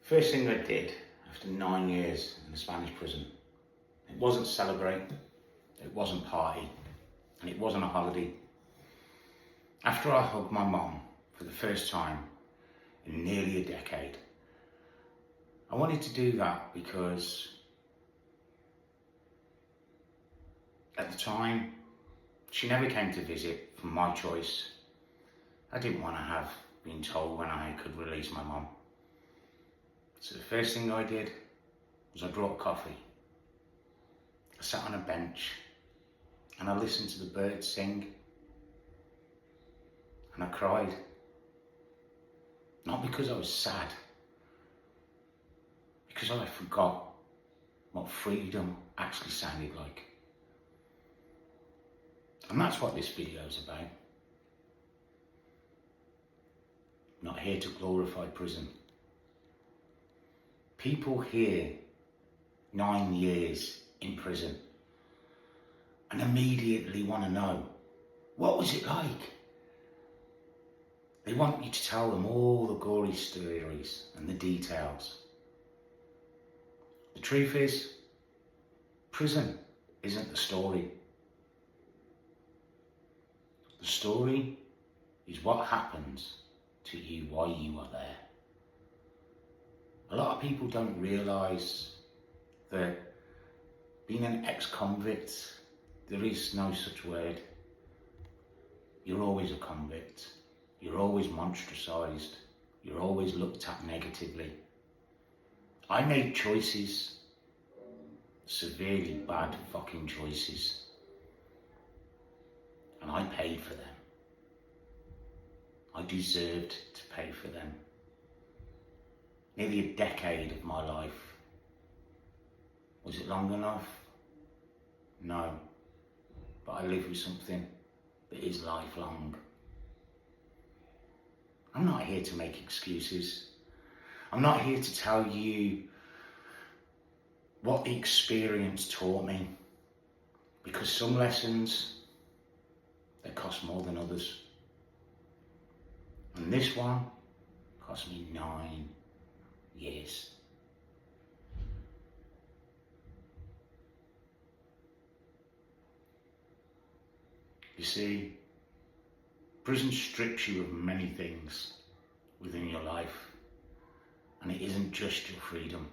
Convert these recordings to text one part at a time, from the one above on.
First thing I did after 9 years in a Spanish prison, it wasn't celebrate, it wasn't party, and it wasn't a holiday. After I hugged my mum for the first time in nearly a decade, I wanted to do that because at the time, she never came to visit from my choice. I didn't want to have been told when I could release my mum. So the first thing I did was I brought coffee. I sat on a bench and I listened to the birds sing and I cried. Not because I was sad, because I forgot what freedom actually sounded like. And that's what this video is about. I'm not here to glorify prison. People hear 9 years in prison and immediately want to know, what was it like? They want you to tell them all the gory stories and the details. The truth is, prison isn't the story. The story is what happens to you while you are there. A lot of people don't realise that being an ex-convict, there is no such word. You're always a convict. You're always monstracised. You're always looked at negatively. I made choices, severely bad fucking choices, and I paid for them. I deserved to pay for them. Nearly a decade of my life. Was it long enough? No. But I live with something that is lifelong. I'm not here to make excuses. I'm not here to tell you what the experience taught me. Because some lessons, they cost more than others. And this one cost me 9 years. You see, prison strips you of many things within your life, and it isn't just your freedom.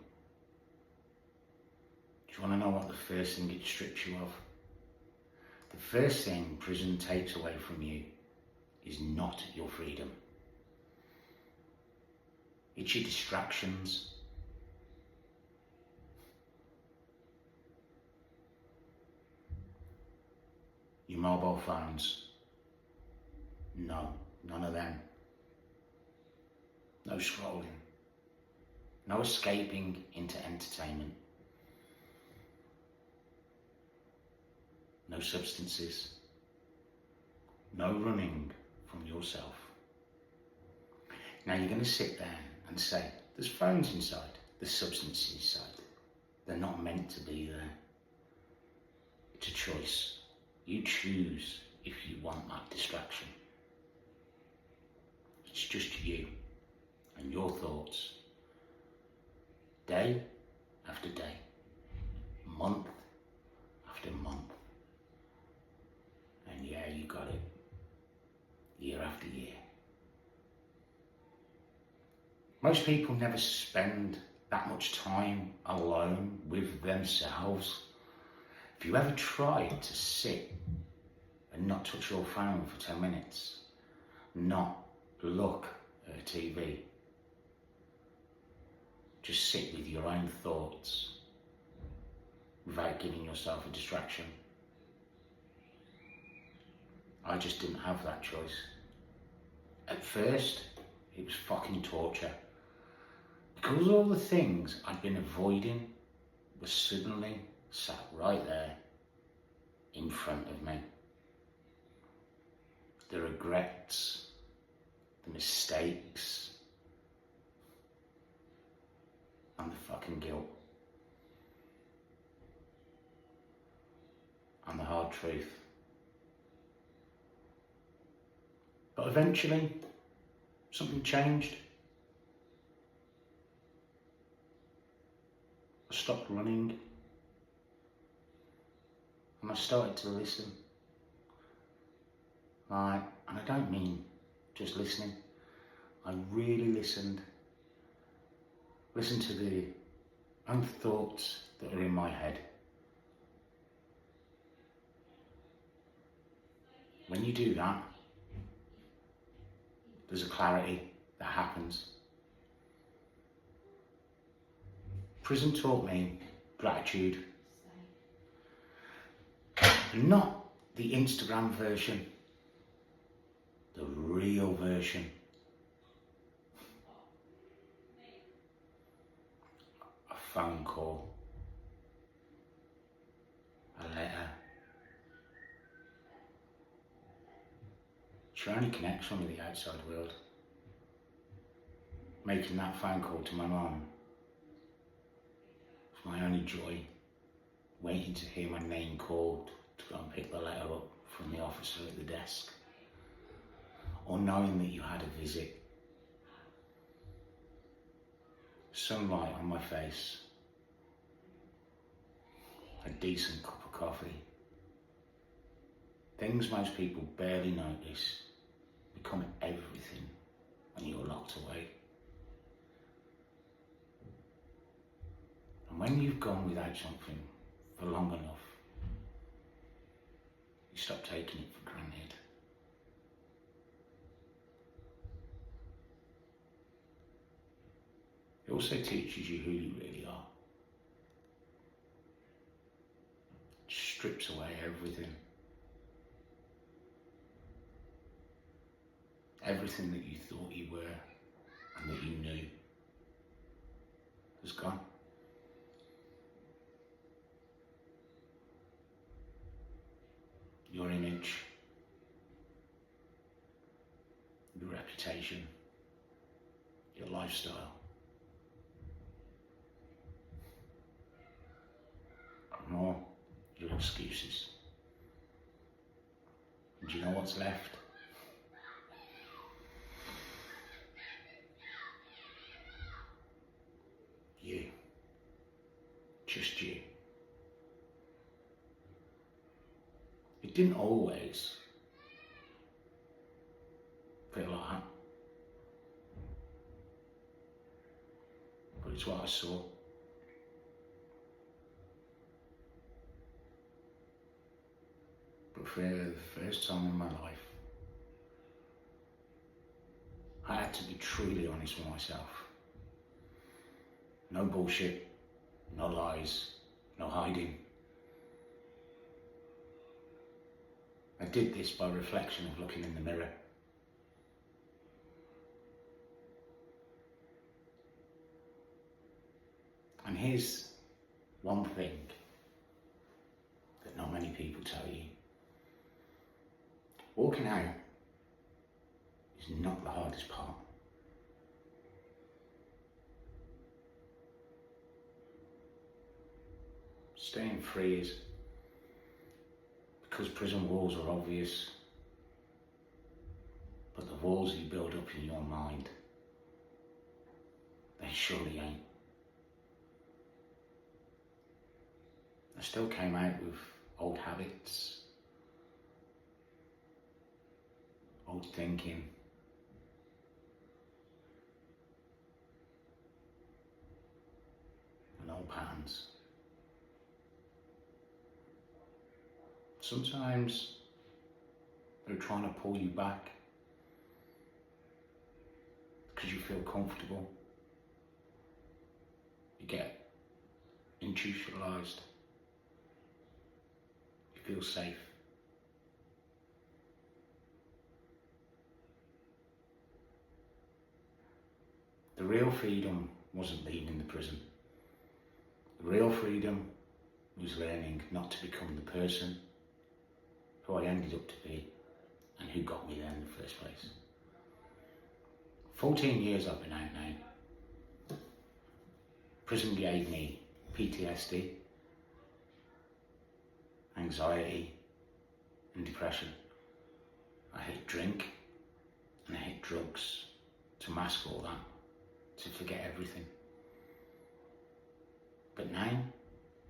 Do you want to know what the first thing it strips you of? The first thing prison takes away from you is not your freedom. It's your distractions. Your mobile phones. No, none of them. No scrolling. No escaping into entertainment. No substances. No running from yourself. Now you're going to sit there and say, there's phones inside, there's substances inside. They're not meant to be there. It's a choice. You choose if you want that distraction. It's just you and your thoughts. Day after day, month after month. And yeah, you got it. Year after year. Most people never spend that much time alone with themselves. If you ever tried to sit and not touch your phone for 10 minutes, not look at a TV, just sit with your own thoughts without giving yourself a distraction. I just didn't have that choice. At first, it was fucking torture. Because all the things I'd been avoiding were suddenly sat right there in front of me. The regrets, the mistakes, and the fucking guilt. And the hard truth. But eventually, something changed. stopped running and I started to listen. And I don't mean just listening. I really listened. Listened to the own thoughts that are in my head. When you do that, there's a clarity that happens. Prison taught me gratitude. And not the Instagram version, the real version. A phone call, a letter. It's your only connection with the outside world. Making that phone call to my mum was my only joy. Waiting to hear my name called to go and pick the letter up from the officer at the desk. Or knowing that you had a visit. Sunlight on my face. A decent cup of coffee. Things most people barely notice become everything when you're locked away. And when you've gone without something for long enough, you stop taking it for granted. It also teaches you who you really are. It strips away everything. Everything that you thought you were and that you knew has gone. Your image, your reputation, your lifestyle, and more your excuses. And do you know what's left? You. Just you. It didn't always feel like that. But it's what I saw. But for the first time in my life, I had to be truly honest with myself. No bullshit, no lies, no hiding. I did this by reflection of looking in the mirror. And here's one thing that not many people tell you. Walking out is not the hardest part. Staying free is, because prison walls are obvious, but the walls you build up in your mind, they surely ain't. I still came out with old habits, old thinking, and old patterns. Sometimes they're trying to pull you back because you feel comfortable. You get institutionalized. You feel safe. The real freedom wasn't leaving the prison. The real freedom was learning not to become the person who I ended up to be and who got me there in the first place. 14 years I've been out now. Prison gave me PTSD, anxiety and depression. I hit drink and I hit drugs to mask all that, to forget everything. But now,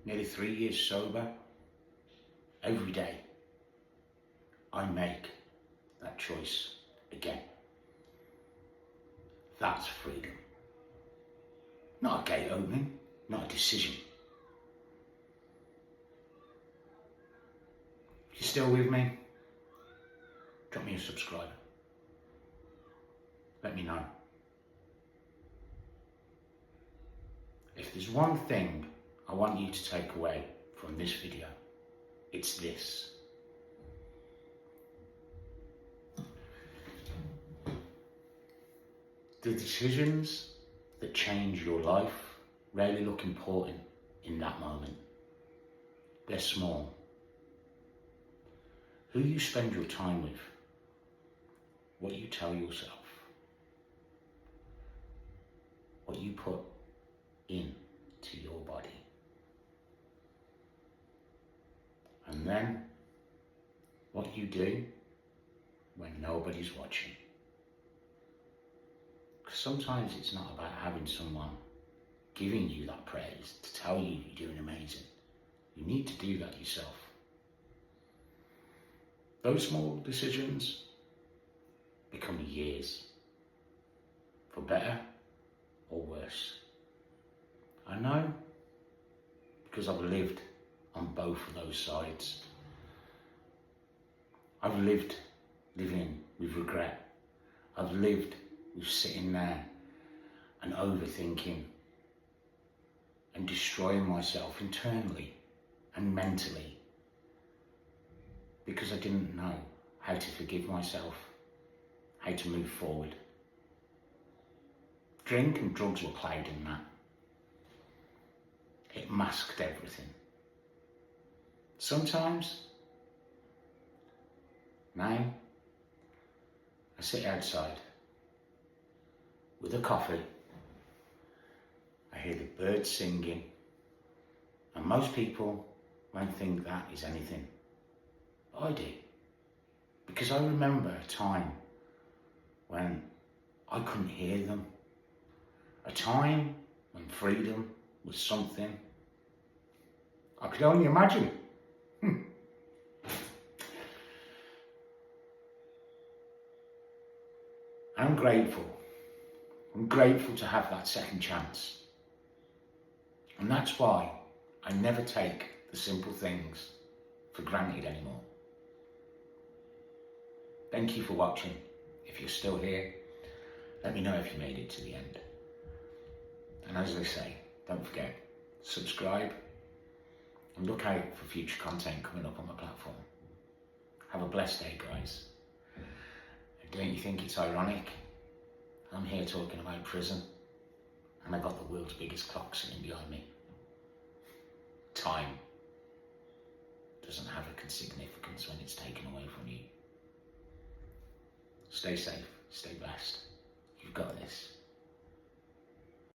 nearly 3 years sober, every day I make that choice again. That's freedom. Not a gate opening, not a decision. If you're still with me, drop me a subscribe. Let me know. If there's one thing I want you to take away from this video, it's this. The decisions that change your life rarely look important in that moment. They're small. Who you spend your time with, what you tell yourself, what you put into your body. And then what you do when nobody's watching. Because sometimes it's not about having someone giving you that praise to tell you you're doing amazing. You need to do that yourself. Those small decisions become years, for better or worse. I know, because I've lived on both of those sides. I've lived living with regret. I've lived with sitting there and overthinking and destroying myself internally and mentally because I didn't know how to forgive myself, how to move forward. Drink and drugs were clouding that. It masked everything. Sometimes, now, I sit outside with a coffee, I hear the birds singing, and most people won't think that is anything. But I do, because I remember a time when I couldn't hear them, a time when freedom was something I could only imagine. I'm grateful. I'm grateful to have that second chance. And that's why I never take the simple things for granted anymore. Thank you for watching. If you're still here, let me know if you made it to the end. And as I say, don't forget, subscribe and look out for future content coming up on the platform. Have a blessed day, guys. And don't you think it's ironic? I'm here talking about prison and I got the world's biggest clock sitting behind me. Time doesn't have a significance when it's taken away from you. Stay safe, stay blessed. You've got this.